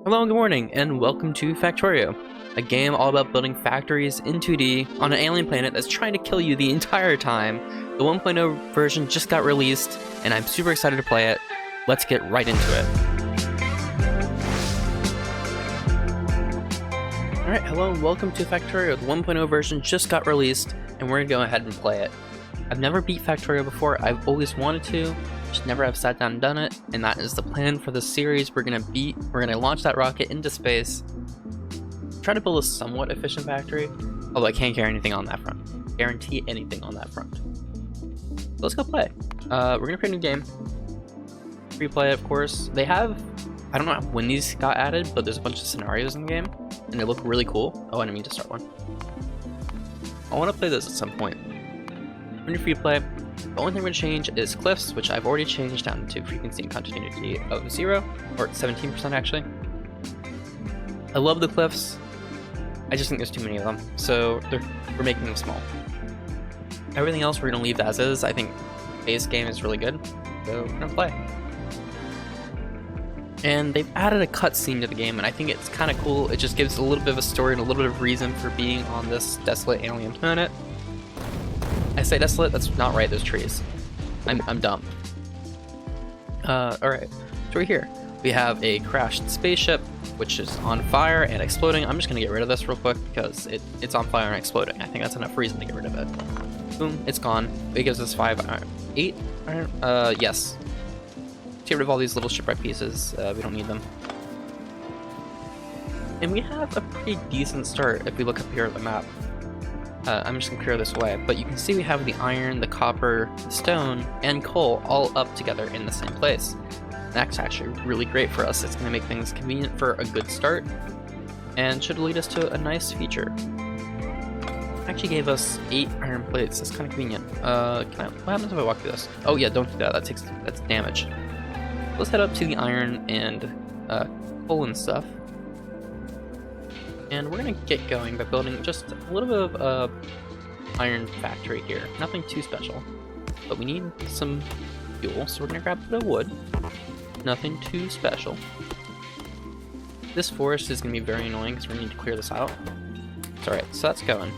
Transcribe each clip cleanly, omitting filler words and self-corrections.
Hello and good morning, and welcome to Factorio, a game all about building factories in 2D on an alien planet that's trying to kill you the entire time. The 1.0 version just got released, and I'm super excited to play it. Let's get right into it. Alright, hello and welcome to Factorio. The 1.0 version just got released, and we're going to go ahead and play it. I've never beat Factorio before. I've always wanted to, just never have sat down and done it, and that is the plan for this series. We're gonna launch that rocket into space, try to build a somewhat efficient factory, although I can't guarantee anything on that front. So let's go play. We're gonna create a new game. Free play, of course. They have, I don't know when these got added, but there's a bunch of scenarios in the game, and they look really cool. Oh, I didn't mean to start one. I want to play this at some point. When you're free play, the only thing we're going to change is cliffs, which I've already changed down to frequency and continuity of 0, or 17% actually. I love the cliffs, I just think there's too many of them, so we're making them small. Everything else we're going to leave as is. I think base game is really good, so we're going to play. And they've added a cutscene to the game, and I think it's kind of cool. It just gives a little bit of a story and a little bit of reason for being on this desolate alien planet. I say desolate, that's not right, there's trees. I'm dumb. Alright, so we're here. We have a crashed spaceship, which is on fire and exploding. I'm just gonna get rid of this real quick because it's on fire and exploding. I think that's enough reason to get rid of it. Boom, it's gone. It gives us 8 iron, yes. Let's get rid of all these little shipwreck pieces, we don't need them. And we have a pretty decent start if we look up here at the map. I'm just gonna clear this away, but you can see we have the iron, the copper, the stone, and coal all up together in the same place. That's actually really great for us. It's gonna make things convenient for a good start, and should lead us to a nice future. It actually gave us 8 iron plates. That's kind of convenient. What happens if I walk through this? Oh yeah, don't do that. That's damage. Let's head up to the iron and coal and stuff. And we're gonna get going by building just a little bit of iron factory here. Nothing too special, but we need some fuel, so we're gonna grab a bit of wood. Nothing too special. This forest is gonna be very annoying because we're gonna need to clear this out. It's alright, so that's going.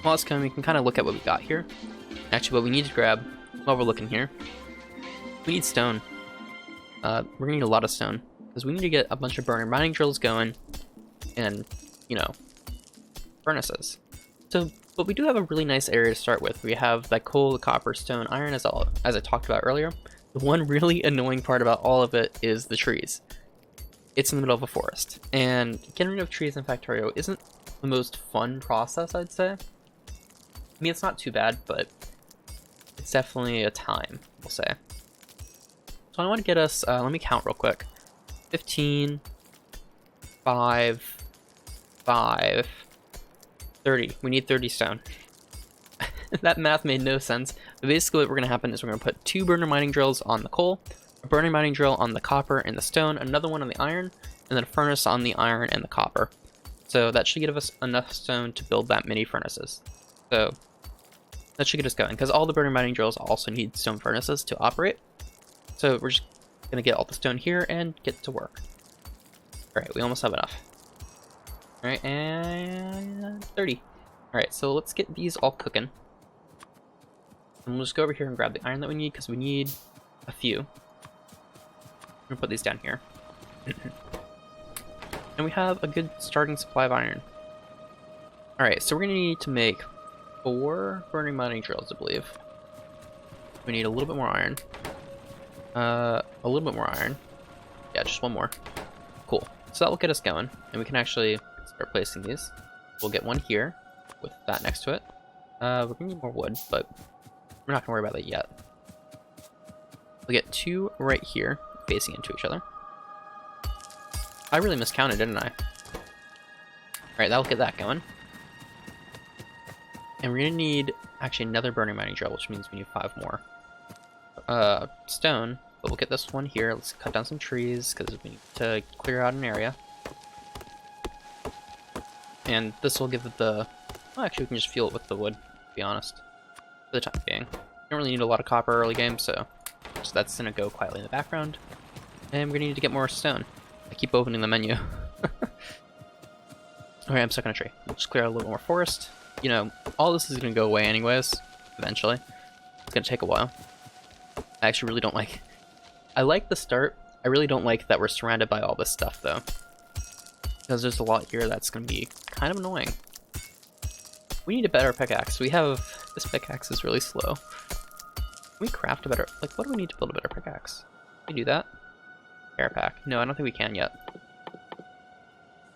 While it's going, we can kind of look at what we got here. Actually, what we need to grab while we're looking here, we need stone. We're gonna need a lot of stone because we need to get a bunch of burner mining drills going. And, you know, furnaces. So, but we do have a really nice area to start with. We have that coal, the copper, stone, iron, as I talked about earlier. The one really annoying part about all of it is the trees. It's in the middle of a forest, and getting rid of trees in Factorio isn't the most fun process, I'd say. I mean, it's not too bad, but it's definitely a time, we'll say. So I want to get us, let me count real quick. 15, 5, 30. We need 30 stone. That math made no sense. But basically what we're going to happen is we're going to put 2 burner mining drills on the coal, a burner mining drill on the copper and the stone, another one on the iron, and then a furnace on the iron and the copper. So that should give us enough stone to build that many furnaces. So that should get us going, because all the burner mining drills also need stone furnaces to operate. So we're just going to get all the stone here and get to work. Alright, we almost have enough. Alright, and 30. Alright, so let's get these all cooking. And we'll just go over here and grab the iron that we need, because we need a few. I'm gonna put these down here. And we have a good starting supply of iron. Alright, so we're gonna need to make 4 burning mining drills, I believe. We need a little bit more iron. A little bit more iron. Yeah, just one more. Cool. So that will get us going, and we can actually start placing these. We'll get one here with that next to it. We're gonna need more wood, but we're not gonna worry about that yet. We'll get 2 right here, facing into each other. I really miscounted, didn't I? Alright, that'll get that going. And we're gonna need actually another burning mining drill, which means we need 5 more. Stone. But we'll get this one here. Let's cut down some trees because we need to clear out an area. And this will give it the... Well, actually, we can just fuel it with the wood, to be honest. For the time being. Don't really need a lot of copper early game, so that's going to go quietly in the background. And we're going to need to get more stone. I keep opening the menu. Okay, I'm stuck on a tree. We'll just clear out a little more forest. You know, all this is gonna go away anyways, eventually. It's gonna take a while. I actually really don't like... I like the start. I really don't like that we're surrounded by all this stuff, though. Because there's a lot here that's gonna be kind of annoying. We need a better pickaxe. We have... This pickaxe is really slow. Can we craft a better... Like, what do we need to build a better pickaxe? Can we do that? Air pack. No, I don't think we can yet.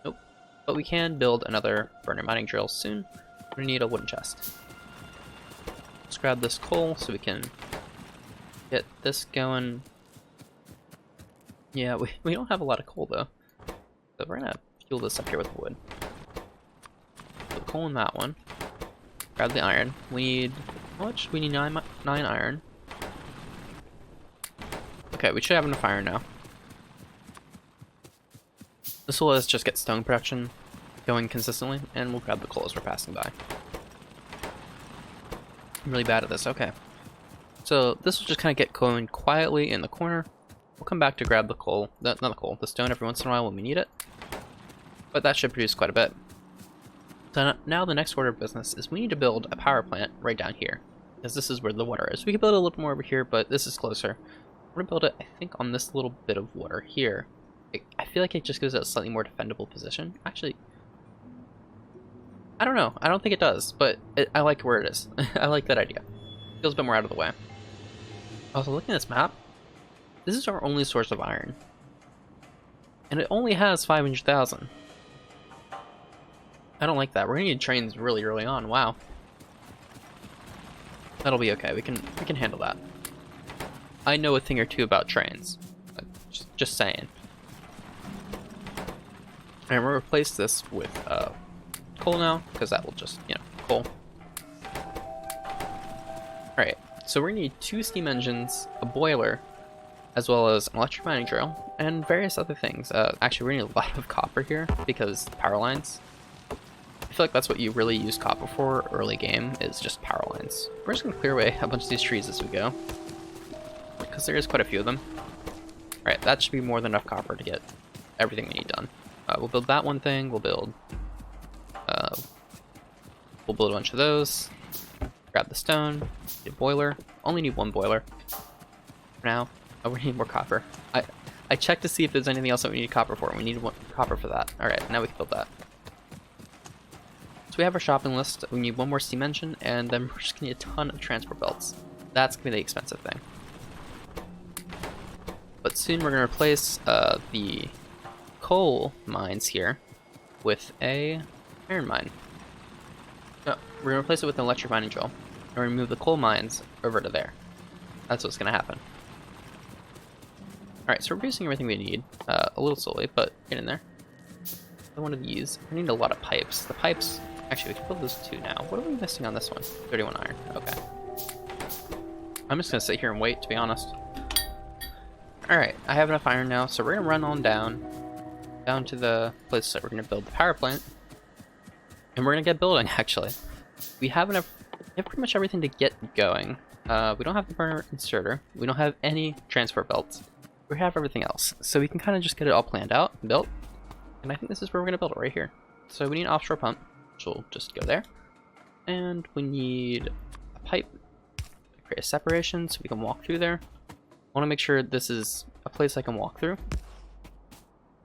Nope. But we can build another burner mining drill soon. We're gonna need a wooden chest. Let's grab this coal so we can get this going. Yeah, we don't have a lot of coal though. So we're gonna fuel this up here with wood. Put coal in that one. Grab the iron. We need... How much? We need 9 iron. Okay, we should have enough iron now. This will let us just get stone production going consistently, and we'll grab the coal as we're passing by. I'm really bad at this, okay. So this will just kind of get going quietly in the corner. We'll come back to grab the coal, not the coal, the stone every once in a while when we need it. But that should produce quite a bit. So now the next order of business is we need to build a power plant right down here, because this is where the water is. We can build it a little more over here, but this is closer. We're gonna build it, I think, on this little bit of water here. I feel like it just gives it a slightly more defendable position. Actually, I don't know. I don't think it does, but I like where it is. I like that idea. Feels a bit more out of the way. Also, looking at this map, this is our only source of iron. And it only has 500,000. I don't like that. We're gonna need trains really early on. Wow. That'll be okay. We can handle that. I know a thing or two about trains. Just saying. And we'll replace this with coal now, because that will just, you know, coal. Alright, so we're gonna need 2 steam engines, a boiler, as well as an electric mining drill, and various other things. Actually, we're gonna need a lot of copper here, because power lines. I feel like that's what you really use copper for early game, is just power lines. We're just gonna clear away a bunch of these trees as we go, because there is quite a few of them. Alright, that should be more than enough copper to get everything we need done. We'll build that one thing, we'll build a bunch of those, grab the stone, get a boiler, only need 1 boiler for now. Oh, we need more copper. I checked to see if there's anything else that we need copper for, we need 1 copper for that. Alright, now we can build that. So we have our shopping list, we need 1 more steam engine, and then we're just gonna need a ton of transport belts. That's gonna be the expensive thing. But soon we're gonna replace the coal mines here with a iron mine. No, we're gonna replace it with an electric mining drill, and we're gonna move the coal mines over to there. That's what's gonna happen. Alright, so we're producing everything we need, a little slowly, but get in there. One of these, we need a lot of pipes. The pipes, actually we can build those 2 now. What are we missing on this one? 31 iron, okay. I'm just gonna sit here and wait, to be honest. Alright, I have enough iron now, so we're gonna run on down to the place that we're gonna build the power plant. And we're gonna get building, actually. We have pretty much everything to get going. We don't have the burner inserter. We don't have any transport belts. We have everything else. So we can kind of just get it all planned out and built. And I think this is where we're gonna build it, right here. So we need an offshore pump, which will just go there. And we need a pipe to create a separation so we can walk through there. I wanna make sure this is a place I can walk through.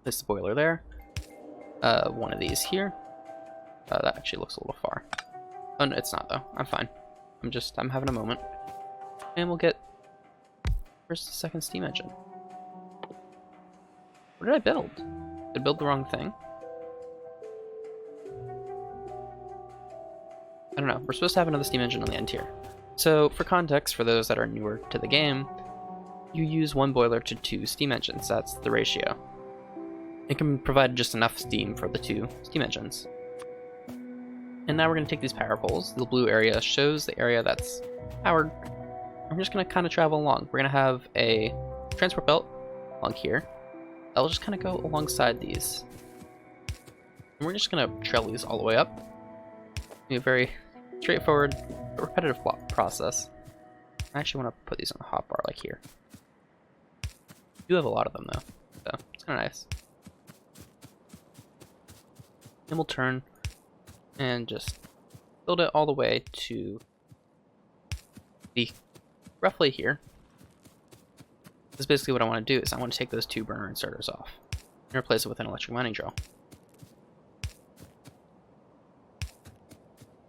Place the boiler there. One of these here. That actually looks a little far. Oh, no, it's not though. I'm fine. I'm having a moment. And we'll get... Where's the second steam engine? What did I build? Did I build the wrong thing? I don't know. We're supposed to have another steam engine on the end here. So, for context, for those that are newer to the game, you use 1 boiler to 2 steam engines. That's the ratio. It can provide just enough steam for the 2 steam engines. And now we're going to take these power poles. The blue area shows the area that's powered. I'm just going to kind of travel along. We're going to have a transport belt along here. That'll just kind of go alongside these. And we're just going to trail these all the way up. A very straightforward but repetitive process. I actually want to put these on the hotbar like here. We do have a lot of them though, so it's kind of nice. Then we'll turn and just build it all the way to be roughly here. This is basically what I want to do, is I want to take those 2 burner inserters off and replace it with an electric mining drill.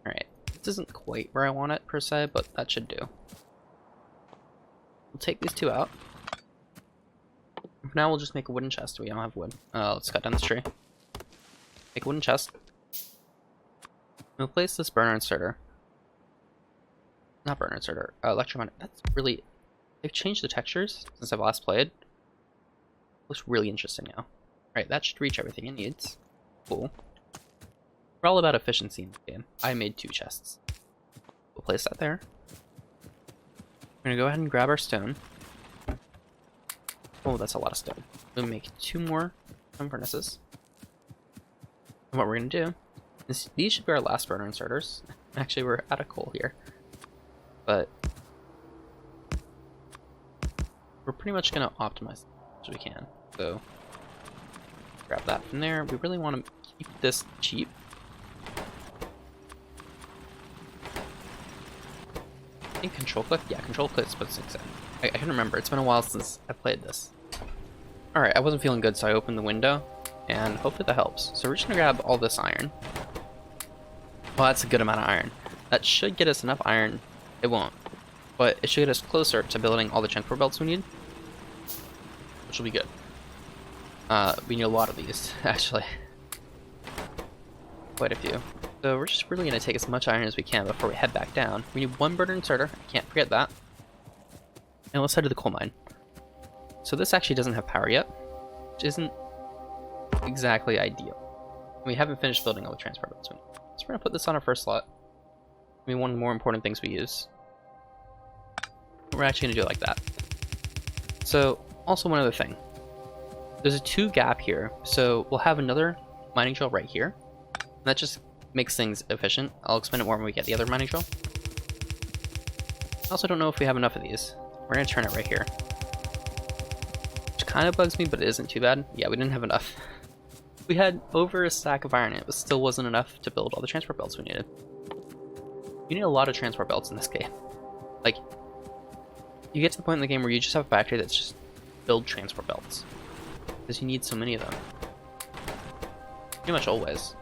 Alright, this isn't quite where I want it per se, but that should do. We'll take these 2 out. For now we'll just make a wooden chest. We don't have wood. Let's cut down this tree. Make a wooden chest. We'll place this burner inserter. Not burner inserter, electric miner. That's really... They've changed the textures since I've last played. Looks really interesting now. Alright, that should reach everything it needs. Cool. We're all about efficiency in this game. I made 2 chests. We'll place that there. We're gonna go ahead and grab our stone. Oh, that's a lot of stone. We'll make 2 more stone furnaces. And what we're gonna do is, these should be our last burner inserters. Actually, we're out of coal here. But we're pretty much gonna optimize as we can. So grab that from there. We really want to keep this cheap. I think control click? Yeah, control click puts things in. I can remember. It's been a while since I played this. Alright, I wasn't feeling good, so I opened the window, and hopefully that helps. So we're just gonna grab all this iron. Well, that's a good amount of iron. That should get us enough iron. It won't. But it should get us closer to building all the transport belts we need, which will be good. We need a lot of these, actually. Quite a few. So we're just really going to take as much iron as we can before we head back down. We need 1 burner inserter, I can't forget that. And let's head to the coal mine. So this actually doesn't have power yet, which isn't exactly ideal. We haven't finished building all the transport belts. So we're going to put this on our first slot. I mean, one of the more important things we use. We're actually going to do it like that. So, also one other thing. There's a 2 gap here, so we'll have another mining drill right here. And that just makes things efficient. I'll explain it more when we get the other mining drill. I also don't know if we have enough of these. We're going to turn it right here. Which kind of bugs me, but it isn't too bad. Yeah, we didn't have enough. We had over a stack of iron, and it still wasn't enough to build all the transport belts we needed. You need a lot of transport belts in this game. Like, you get to the point in the game where you just have a factory that's just build transport belts. Because you need so many of them. Pretty much always.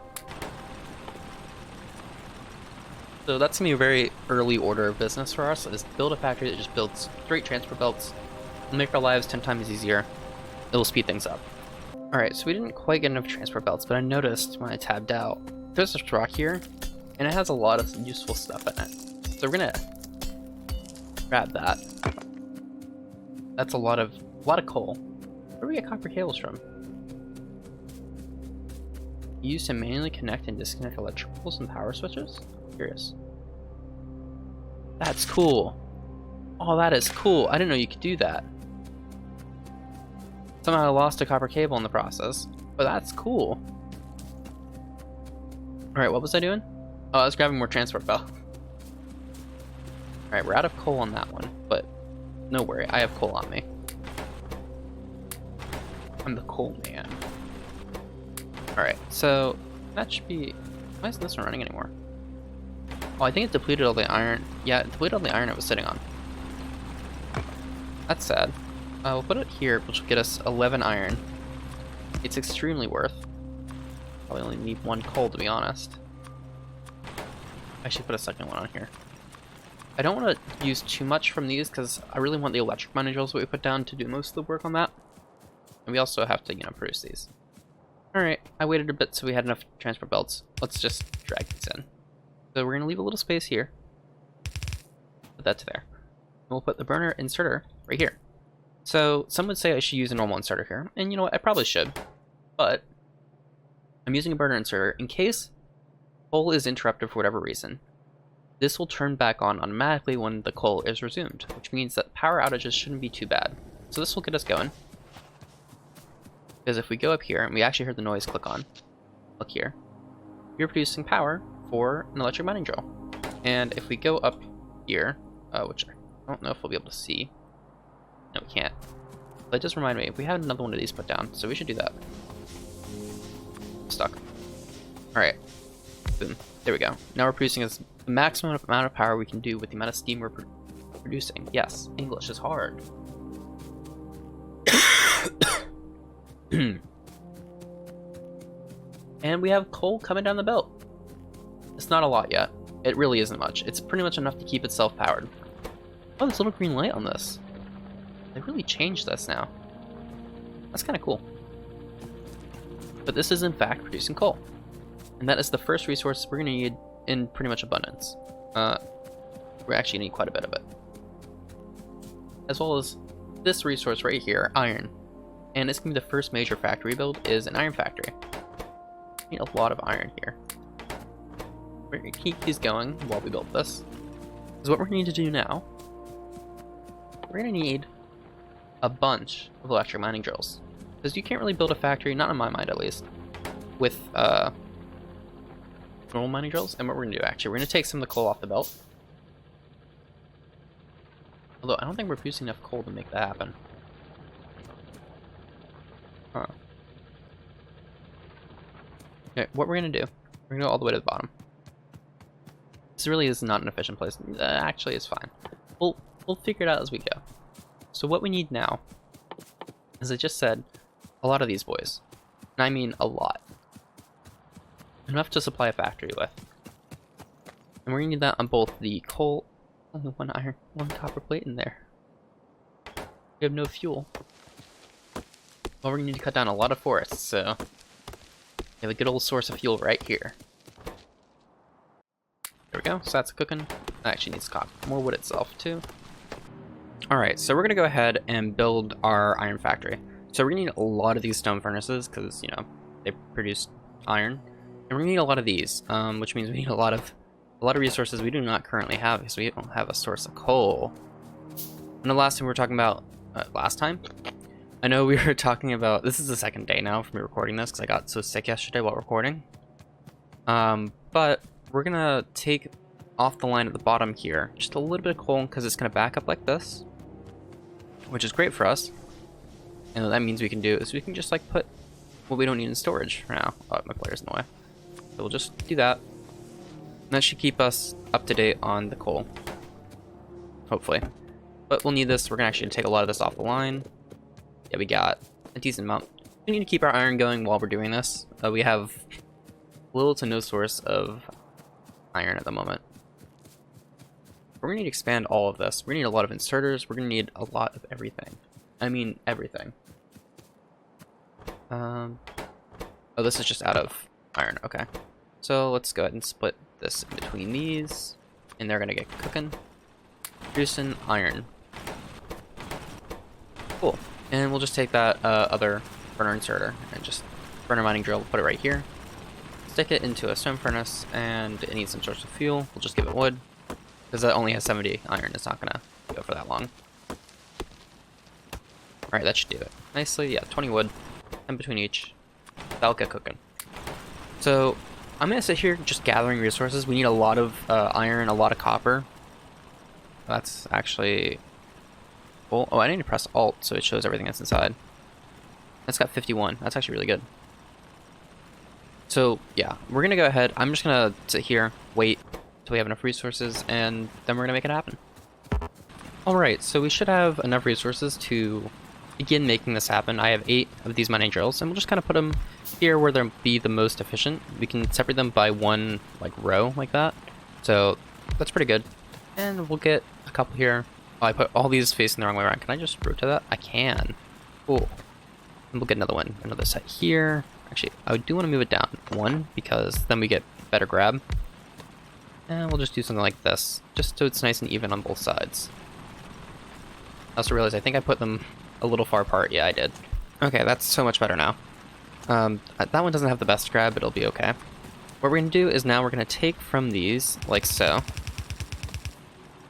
So that's going to be a very early order of business for us, is build a factory that just builds great transport belts. It'll make our lives 10 times easier. It'll speed things up. Alright, so we didn't quite get enough transport belts, but I noticed when I tabbed out, there's this rock here, and it has a lot of useful stuff in it. So we're gonna grab that. That's a lot of coal. Where do we get copper cables from? Used to manually connect and disconnect electricals and power switches? I'm curious. That's cool. Oh, that is cool. I didn't know you could do that. Somehow I lost a copper cable in the process, but that's cool. Alright, what was I doing? Oh, I was grabbing more transport belt. Alright, we're out of coal on that one, but no worry, I have coal on me. I'm the coal man. Alright, so that should be... Why isn't this one running anymore? Oh, I think it depleted all the iron. Yeah, it depleted all the iron it was sitting on. That's sad. We'll put it here, which will get us 11 iron. It's extremely worth. Probably only need 1 coal, to be honest. I should put a second one on here. I don't want to use too much from these, because I really want the electric mining drills that we put down to do most of the work on that. And we also have to, you know, produce these. Alright, I waited a bit so we had enough transport belts. Let's just drag these in. So we're going to leave a little space here. Put that to there. And we'll put the burner inserter right here. So some would say I should use a normal inserter here, and you know what, I probably should, but I'm using a burner inserter in case coal is interrupted for whatever reason. This will turn back on automatically when the coal is resumed, which means that power outages shouldn't be too bad. So this will get us going. Because if we go up here, and we actually heard the noise click on, look here, you're producing power for an electric mining drill. And if we go up here, which I don't know if we'll be able to see. No, we can't. But just remind me, we had another one of these put down, so we should do that. Stuck. Boom. There we go. Now we're producing the maximum amount of power we can do with the amount of steam we're producing. Yes, English is hard. And we have coal coming down the belt. It's not a lot yet. It really isn't much. It's pretty much enough to keep it self-powered. Oh, there's a little green light on this. They really changed this now. That's kind of cool. But this is in fact producing coal. And that is the first resource we're going to need in pretty much abundance. We're actually going to need quite a bit of it. As well as this resource right here, iron. And it's going to be the first major factory build is an iron factory. We need a lot of iron here. We're going to keep these going while we build this. Because what we're going to need to do now, we're going to need a bunch of electric mining drills. Because you can't really build a factory, not in my mind at least, with normal mining drills. And what we're going to do, actually, we're going to take some of the coal off the belt. Although, I don't think we're producing enough coal to make that happen. Huh. Okay, what we're going to do, we're going to go all the way to the bottom. This really is not an efficient place. Actually, it's fine. We'll figure it out as we go. So what we need now, as I just said, a lot of these boys. And I mean a lot. Enough to supply a factory with. And we're going to need that on both the coal. Only one iron, one copper plate in there. We have no fuel. Well, we're going to need to cut down a lot of forests, so we have a good old source of fuel right here. There we go, so that's cooking. That actually needs to cook more wood itself, too. Alright, so we're going to go ahead and build our iron factory. So we're going to need a lot of these stone furnaces, because, you know, they produce iron. And we're going to need a lot of these, which means we need a lot of resources we do not currently have, because we don't have a source of coal. And the last time we were talking about, last time? I know we were talking about, this is the second day now for me recording this, because I got so sick yesterday while recording. But we're going to take off the line at the bottom here, just a little bit of coal, because it's going to back up like this, which is great for us. And what that means we can do is we can just like put what we don't need in storage for now. Oh, my player's in the way. So we'll just do that. And that should keep us up to date on the coal. Hopefully. But we'll need this. We're going to actually take a lot of this off the line. Yeah, we got a decent amount. We need to keep our iron going while we're doing this. We have little to no source of iron at the moment. We're going to need to expand all of this. We're going to need a lot of inserters. We're going to need a lot of everything. I mean, everything. Oh, this is just out of iron. Okay. So let's go ahead and split this in between these. And they're going to get cooking. Producing iron. Cool. And we'll just take that other burner inserter and just burner mining drill, put it right here. Stick it into a stone furnace, and it needs some source of fuel. We'll just give it wood. Because that only has 70 iron, it's not gonna go for that long. Alright, that should do it. Nicely, yeah, 20 wood, 10 between each. That'll get cooking. So, I'm gonna sit here just gathering resources. We need a lot of iron, a lot of copper. That's actually cool. Oh, I need to press Alt so it shows everything that's inside. That's got 51. That's actually really good. So, yeah, we're gonna go ahead. I'm just gonna sit here, wait until we have enough resources, and then we're gonna make it happen. Alright, so we should have enough resources to begin making this happen. I have 8 of these mining drills, and we'll just kind of put them here where they'll be the most efficient. We can separate them by one like row like that, so that's pretty good. And we'll get a couple here. Oh, I put all these facing the wrong way around. Can I just rotate that? I can. Cool. And we'll get another one, another set here. Actually, I do want to move it down one because then we get better grab. And we'll just do something like this, just so it's nice and even on both sides. I also realized I think I put them a little far apart. Yeah, I did. Okay, that's so much better now. That one doesn't have the best grab, but it'll be okay. What we're going to do is now we're going to take from these, like so.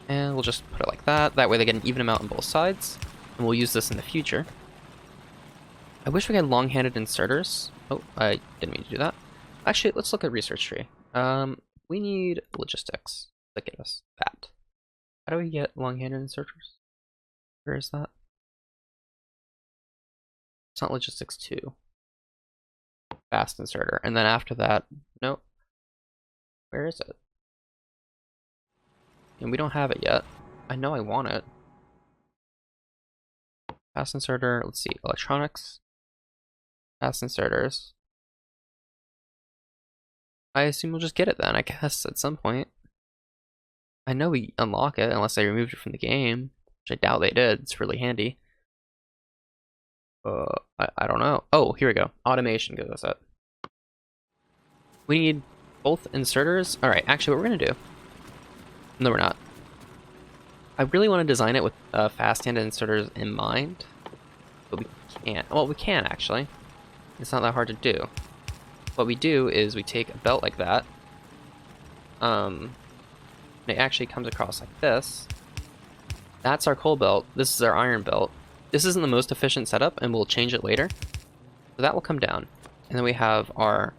And we'll just put it like that. That way they get an even amount on both sides. And we'll use this in the future. I wish we had long-handed inserters. Oh, I didn't mean to do that. Actually, let's look at research tree. We need logistics. Look at us. That. How do we get long-handed inserters? Where is that? It's not logistics 2. Fast inserter. And then after that, nope. Where is it? And we don't have it yet. I know I want it. Fast inserter, let's see, electronics. Fast inserters. I assume we'll just get it then, I guess, at some point. I know we unlock it, unless they removed it from the game, which I doubt they did. It's really handy. I don't know. Oh, here we go. Automation gives us it. We need both inserters. Alright, actually what we're gonna do... No, we're not. I really want to design it with fast-handed inserters in mind, but we can't. Well, we can actually. It's not that hard to do. What we do is we take a belt like that. And it actually comes across like this. That's our coal belt. This is our iron belt. This isn't the most efficient setup, and we'll change it later. So that will come down. And then we have our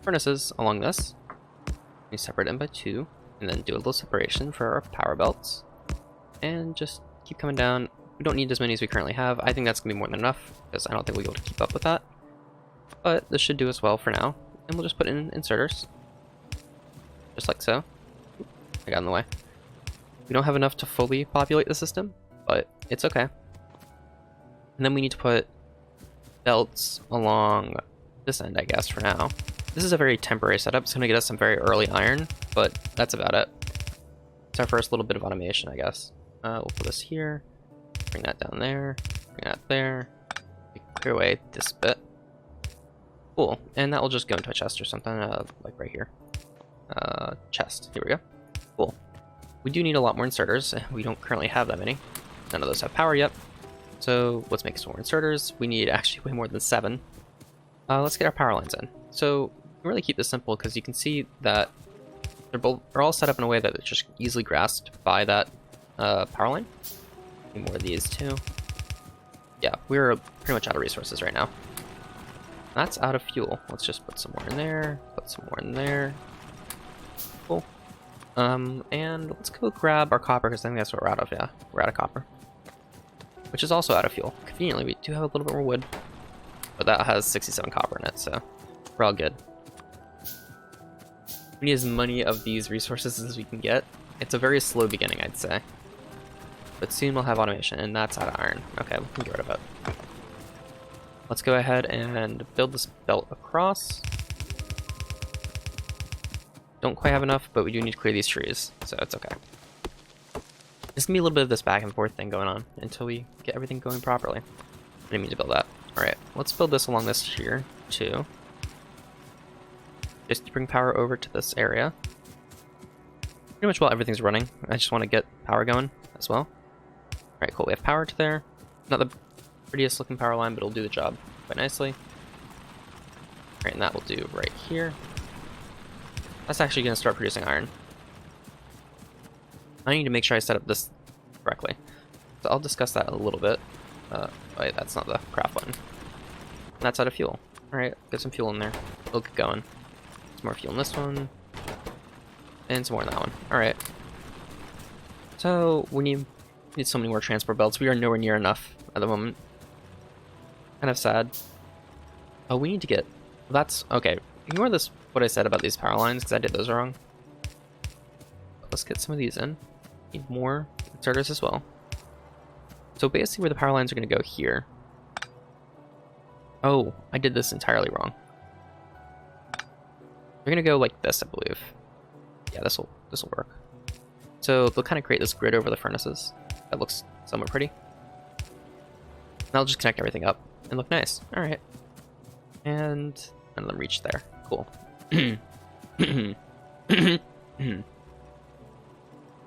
furnaces along this. We separate them by 2, and then do a little separation for our power belts. And just keep coming down. We don't need as many as we currently have. I think that's going to be more than enough, because I don't think we'll be able to keep up with that. But this should do us well for now. And we'll just put in inserters. Just like so. I got in the way. We don't have enough to fully populate the system, but it's okay. And then we need to put belts along this end, I guess, for now. This is a very temporary setup. It's going to get us some very early iron, but that's about it. It's our first little bit of automation, I guess. We'll put this here, bring that down there, bring that there. We can clear away this bit. Cool, and that will just go into a chest or something, like right here. Chest, here we go. Cool. We do need a lot more inserters. We don't currently have that many. None of those have power yet. So let's make some more inserters. We need actually way more than 7. Let's get our power lines in. So we can really keep this simple because you can see that they're all set up in a way that it's just easily grasped by that power line. Need more of these too. Yeah, we're pretty much out of resources right now. That's out of fuel. Let's just put some more in there, put some more in there. Cool. And let's go grab our copper, because I think that's what we're out of, yeah. We're out of copper. Which is also out of fuel. Conveniently, we do have a little bit more wood. But that has 67 copper in it, so we're all good. We need as many of these resources as we can get. It's a very slow beginning, I'd say. But soon we'll have automation, and that's out of iron. Okay, we can get rid of it. Let's go ahead and build this belt across. Don't quite have enough, but we do need to clear these trees, so it's okay. There's gonna be a little bit of this back and forth thing going on until we get everything going properly. I didn't mean to build that. Alright, let's build this along this here, too. Just to bring power over to this area. Pretty much while everything's running. I just want to get power going as well. Alright, cool. We have power to there. Not the prettiest looking power line, but it'll do the job quite nicely. Alright, and that will do right here. That's actually going to start producing iron. I need to make sure I set up this correctly. So I'll discuss that a little bit. Wait, that's not the craft button. That's out of fuel. Alright, get some fuel in there. We'll get going. Some more fuel in this one. And some more in that one. Alright. So, we need so many more transport belts. We are nowhere near enough at the moment. Kind of sad. Oh, we need to get... That's... Okay, ignore this, what I said about these power lines, because I did those wrong. Let's get some of these in. Need more inserters as well. So basically where the power lines are going to go here. Oh, I did this entirely wrong. They're going to go like this, I believe. Yeah, this will work. So they'll kind of create this grid over the furnaces. That looks somewhat pretty. And I'll just connect everything up and look nice. All right. And none of them reach there. Cool.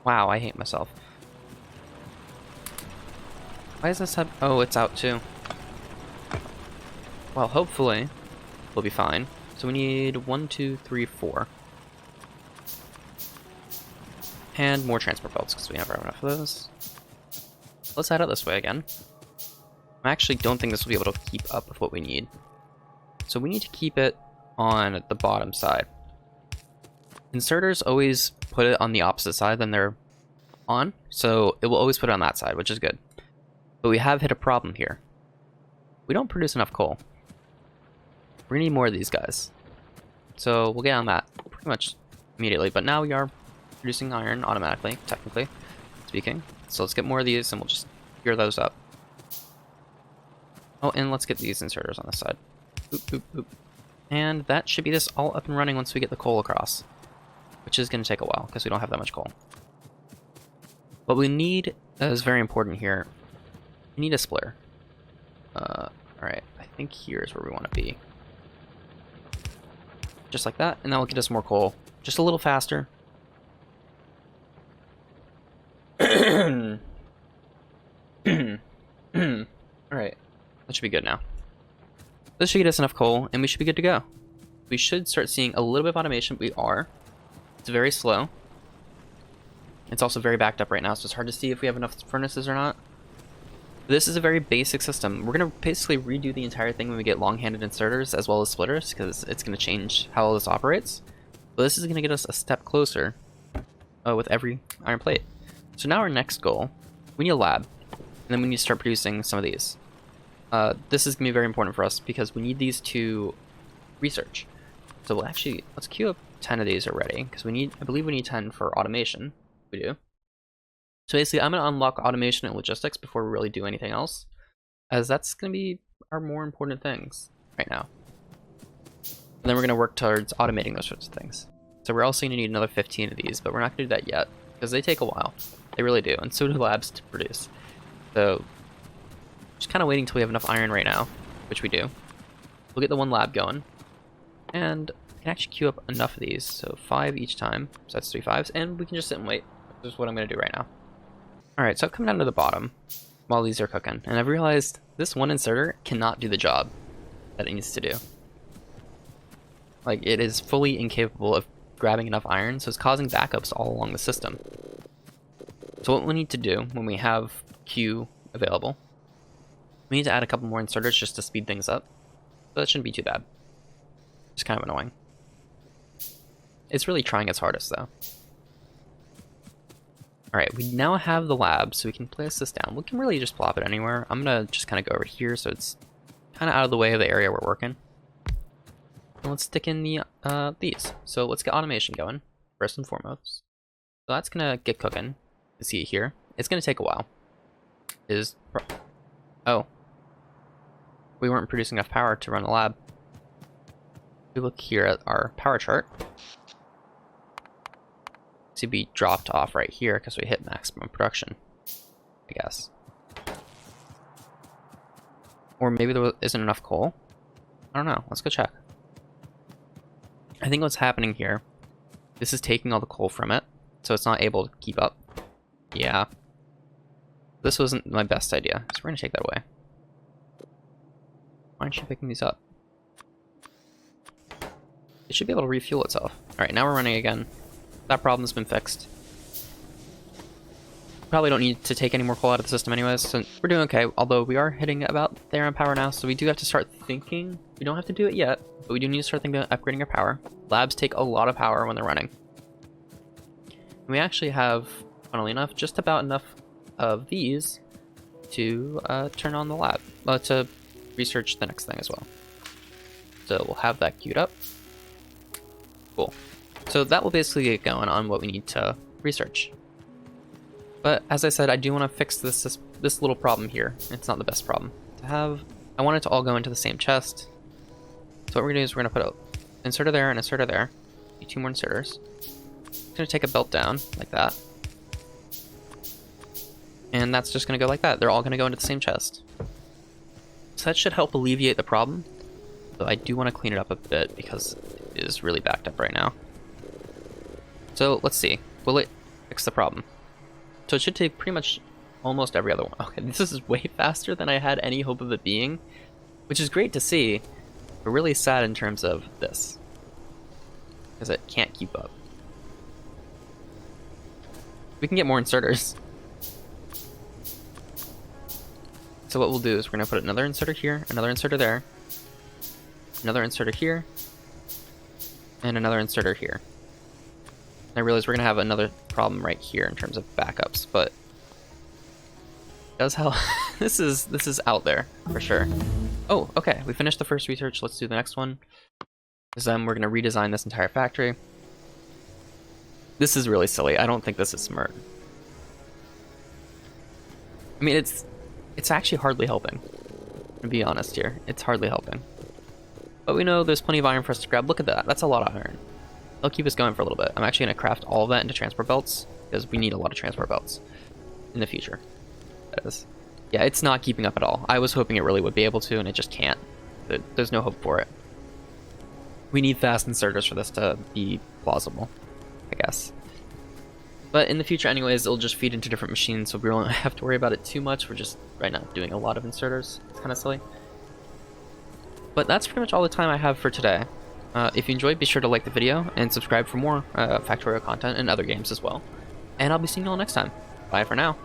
Wow, I hate myself. Why is this up? Oh, it's out too. Well, hopefully we'll be fine. So we need 1, 2, 3, 4. And more transport belts, because we never have enough of those. Let's head out this way again. I actually don't think this will be able to keep up with what we need. So we need to keep it on the bottom side. Inserters always put it on the opposite side than they're on, so it will always put it on that side, which is good. But we have hit a problem here. We don't produce enough coal. We're gonna need more of these guys. So we'll get on that pretty much immediately. But now we are producing iron automatically, technically speaking. So let's get more of these and we'll just gear those up. Oh, and let's get these inserters on the side. Boop, boop, boop. And that should be this all up and running once we get the coal across, which is going to take a while because we don't have that much coal. What we need is very important here. We need a splitter. Alright, I think here's where we want to be. Just like that, and that will get us more coal. Just a little faster. Alright, that should be good now. This should get us enough coal, and we should be good to go. We should start seeing a little bit of automation. We are. It's very slow. It's also very backed up right now, so it's hard to see if we have enough furnaces or not. This is a very basic system. We're going to basically redo the entire thing when we get long-handed inserters as well as splitters, because it's going to change how all this operates. But this is going to get us a step closer with every iron plate. So now our next goal, we need a lab, and then we need to start producing some of these. This is going to be very important for us because we need these to research. So we'll actually, let's queue up 10 of these already, because we need, I believe we need 10 for automation. We do. So basically, I'm going to unlock automation and logistics before we really do anything else, as that's going to be our more important things right now. And then we're going to work towards automating those sorts of things. So we're also going to need another 15 of these, but we're not going to do that yet, because they take a while. They really do, and so do labs to produce. So just kind of waiting until we have enough iron right now, which we do. We'll get the one lab going, and we can actually queue up enough of these, so 5 each time, so that's 3 5s, and we can just sit and wait. This is what I'm going to do right now. Alright, so I've come down to the bottom while these are cooking, and I've realized this one inserter cannot do the job that it needs to do. Like, it is fully incapable of grabbing enough iron, so it's causing backups all along the system. So what we need to do when we have Q available, we need to add a couple more inserters just to speed things up. But that shouldn't be too bad. It's kind of annoying. It's really trying its hardest, though. Alright, we now have the lab, so we can place this down. We can really just plop it anywhere. I'm gonna just kind of go over here, so it's kind of out of the way of the area we're working. And let's stick in the these. So let's get automation going, first and foremost. So that's gonna get cooking. You see it here. It's gonna take a while. Oh. We weren't producing enough power to run the lab. We look here at our power chart. To be dropped off right here because we hit maximum production, I guess. Or maybe there isn't enough coal. I don't know. Let's go check. I think what's happening here, this is taking all the coal from it, so it's not able to keep up. Yeah. This wasn't my best idea, so we're going to take that away. Why aren't you picking these up? It should be able to refuel itself. Alright, now we're running again. That problem's been fixed. Probably don't need to take any more coal out of the system anyways, so we're doing okay, although we are hitting about there on power now, so we do have to start thinking. We don't have to do it yet, but we do need to start thinking about upgrading our power. Labs take a lot of power when they're running. And we actually have, funnily enough, just about enough of these to turn on the lab, to research the next thing as well. So we'll have that queued up. Cool. So that will basically get going on what we need to research. But as I said, I do want to fix this little problem here. It's not the best problem to have. I want it to all go into the same chest. So what we're going to do is we're going to put an inserter there and an inserter there. Need 2 more inserters. I'm going to take a belt down like that. And that's just going to go like that. They're all going to go into the same chest. So that should help alleviate the problem. Though I do want to clean it up a bit because it is really backed up right now. So let's see, will it fix the problem? So it should take pretty much almost every other one. Okay, this is way faster than I had any hope of it being, which is great to see, but really sad in terms of this, because it can't keep up. We can get more inserters. So what we'll do is we're going to put another inserter here, another inserter there, another inserter here, and another inserter here. I realize we're gonna have another problem right here in terms of backups, but it does help. this is out there for sure. Oh, okay. We finished the first research. Let's do the next one. Because then we're going to redesign this entire factory. This is really silly. I don't think this is smart. I mean, it's actually hardly helping. To be honest here, it's hardly helping. But we know there's plenty of iron for us to grab. Look at that. That's a lot of iron. They'll keep us going for a little bit. I'm actually going to craft all of that into transport belts, because we need a lot of transport belts in the future. That is. Yeah, it's not keeping up at all. I was hoping it really would be able to, and it just can't. There's no hope for it. We need fast inserters for this to be plausible, I guess. But in the future anyways, it'll just feed into different machines, so we won't have to worry about it too much. We're just, right now, doing a lot of inserters. It's kind of silly. But that's pretty much all the time I have for today. If you enjoyed, be sure to like the video and subscribe for more Factorio content and other games as well. And I'll be seeing you all next time. Bye for now.